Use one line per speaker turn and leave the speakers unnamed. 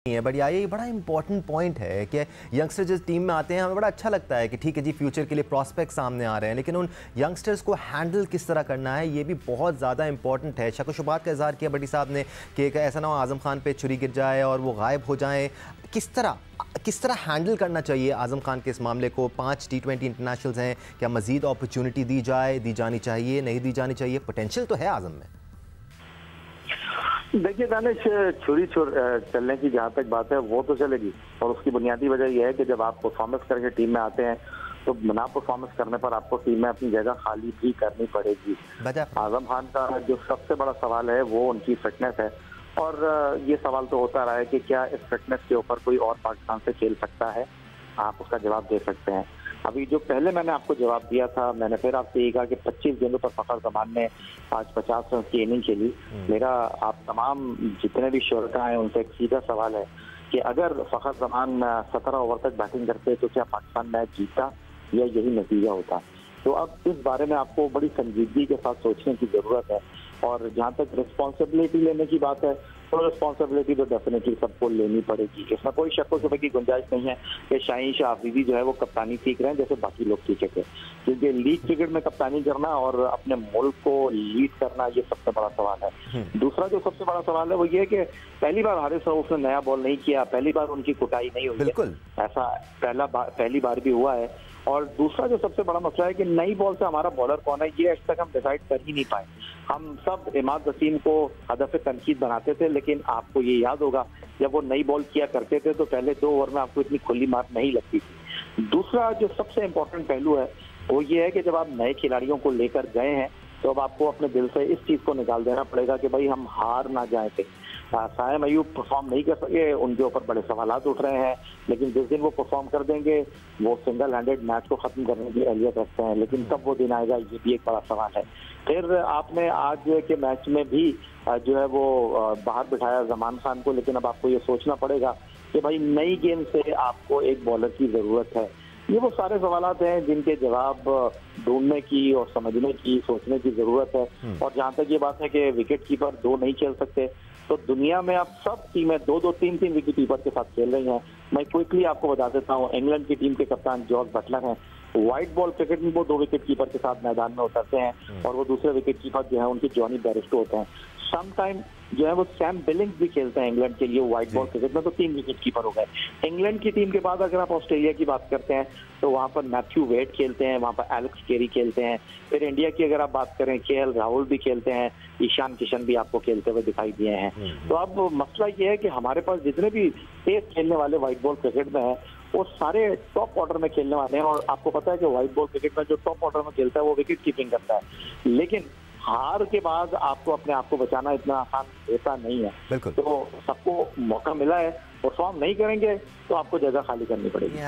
है। बट ये बड़ा इंपॉर्टेंट पॉइंट है कि यंगस्टर जिस टीम में आते हैं हमें बड़ा अच्छा लगता है कि ठीक है जी, फ्यूचर के लिए प्रॉस्पेक्ट सामने आ रहे हैं, लेकिन उन यंगस्टर्स को हैंडल किस तरह करना है ये भी बहुत ज़्यादा इंपॉर्टेंट है। शक व शुबात का इजहार किया बड़ी साहब ने कि ऐसा ना हो आज़म खान पे छुरी गिर जाए और वो गायब हो जाएं। किस तरह हैंडल करना चाहिए आज़म खान के इस मामले को? 5 T20 इंटरनेशनल्स हैं, क्या मज़ीद अपॉर्चुनिटी दी जानी चाहिए, नहीं दी जानी चाहिए? पोटेंशियल तो है आज़म में।
देखिए दानिश, छुरी चलने की जहाँ तक बात है वो तो चलेगी, और उसकी बुनियादी वजह यह है कि जब आप परफॉर्मेंस करके टीम में आते हैं तो ना परफॉर्मेंस करने पर आपको टीम में अपनी जगह खाली भी करनी पड़ेगी। आजम खान का जो सबसे बड़ा सवाल है वो उनकी फिटनेस है, और ये सवाल तो होता रहा है कि क्या इस फिटनेस के ऊपर कोई और पाकिस्तान से खेल सकता है। आप उसका जवाब दे सकते हैं। अभी जो पहले मैंने आपको जवाब दिया था, मैंने फिर आपसे यही कहा कि 25 गेंदों पर फखर जमान ने आज 50 रन की इनिंग खेली। मेरा आप तमाम जितने भी शुरका हैं उनसे एक सीधा सवाल है कि अगर फखर जमान 17 ओवर तक बैटिंग करते तो क्या पाकिस्तान मैच जीता या यही नतीजा होता? तो अब इस बारे में आपको बड़ी संजीदगी के साथ सोचने की जरूरत है। और जहाँ तक रिस्पॉन्सिबिलिटी लेने की बात है तो रिस्पॉन्सिबिलिटी तो डेफिनेटली सबको लेनी पड़ेगी। इसमें कोई शक व शुबे की गुंजाइश नहीं है कि शाहीन शाह अफरीदी जो है वो कप्तानी सीख रहे हैं जैसे बाकी लोग सीखे थे, क्योंकि लीग क्रिकेट में कप्तानी करना और अपने मुल्क को लीड करना ये सबसे बड़ा सवाल है। दूसरा जो सबसे बड़ा सवाल है वो ये कि पहली बार हारिस रऊफ ने नया बॉल नहीं किया, पहली बार उनकी कुटाई नहीं हुई।
बिल्कुल
ऐसा पहली बार भी हुआ है। और दूसरा जो सबसे बड़ा मसला है कि नई बॉल से हमारा बॉलर कौन है ये आज तक हम डिसाइड कर ही नहीं पाए। हम सब इमाद वसीम को हदफ तनकीद बनाते थे, लेकिन आपको ये याद होगा जब वो नई बॉल किया करते थे तो पहले 2 ओवर में आपको इतनी खुली मार नहीं लगती थी। दूसरा जो सबसे इम्पोर्टेंट पहलू है वो ये है कि जब आप नए खिलाड़ियों को लेकर गए हैं तो अब आपको अपने दिल से इस चीज को निकाल देना पड़ेगा कि भाई हम हार ना जाए थे। साइम अयूब परफॉर्म नहीं कर सके, उनके ऊपर बड़े सवालात उठ रहे हैं, लेकिन जिस दिन वो परफॉर्म कर देंगे वो सिंगल हैंडेड मैच को खत्म करने की अहलियत रखते हैं, लेकिन कब वो दिन आएगा ये भी एक बड़ा सवाल है। फिर आपने आज के मैच में भी जो है वो बाहर बिठाया जमान खान को, लेकिन अब आपको ये सोचना पड़ेगा कि भाई नई गेंद से आपको एक बॉलर की जरूरत है। ये वो सारे सवालात हैं जिनके जवाब ढूंढने की और समझने की, सोचने की जरूरत है। और जहां तक ये बात है कि विकेट कीपर 2 नहीं खेल सकते, तो दुनिया में अब सब टीमें 2-2, 3-3 विकेट कीपर के साथ खेल रही हैं। मैं क्विकली आपको बता देता हूँ, इंग्लैंड की टीम के कप्तान जॉर्ज बटलर हैं। व्हाइट बॉल क्रिकेट में वो 2 विकेट कीपर के साथ मैदान में उतरते हैं, और वो दूसरे विकेट कीपर जो है उनके जॉनी बेरिस्टो होते हैं। समटाइम जो है वो सैम बिलिंग्स भी खेलते हैं इंग्लैंड के लिए व्हाइट बॉल क्रिकेट में, तो 3 विकेट कीपर हो गए। इंग्लैंड की टीम के बाद अगर आप ऑस्ट्रेलिया की बात करते हैं तो वहां पर मैथ्यू वेड खेलते हैं, वहां पर एलेक्स केरी खेलते हैं। फिर इंडिया की अगर आप बात करें KL राहुल भी खेलते हैं, ईशान किशन भी आपको खेलते हुए दिखाई दिए हैं। तो अब मसला ये है कि हमारे पास जितने भी तेज खेलने वाले व्हाइट बॉल क्रिकेट में है वो सारे टॉप ऑर्डर में खेलने वाले हैं। और आपको पता है कि व्हाइट बॉल क्रिकेट में जो टॉप ऑर्डर में खेलता है वो विकेट कीपिंग करता है, लेकिन हार के बाद आपको अपने आप को बचाना इतना आसान होता नहीं है। तो सबको मौका मिला है, परफॉर्म नहीं करेंगे तो आपको जगह खाली करनी पड़ेगी।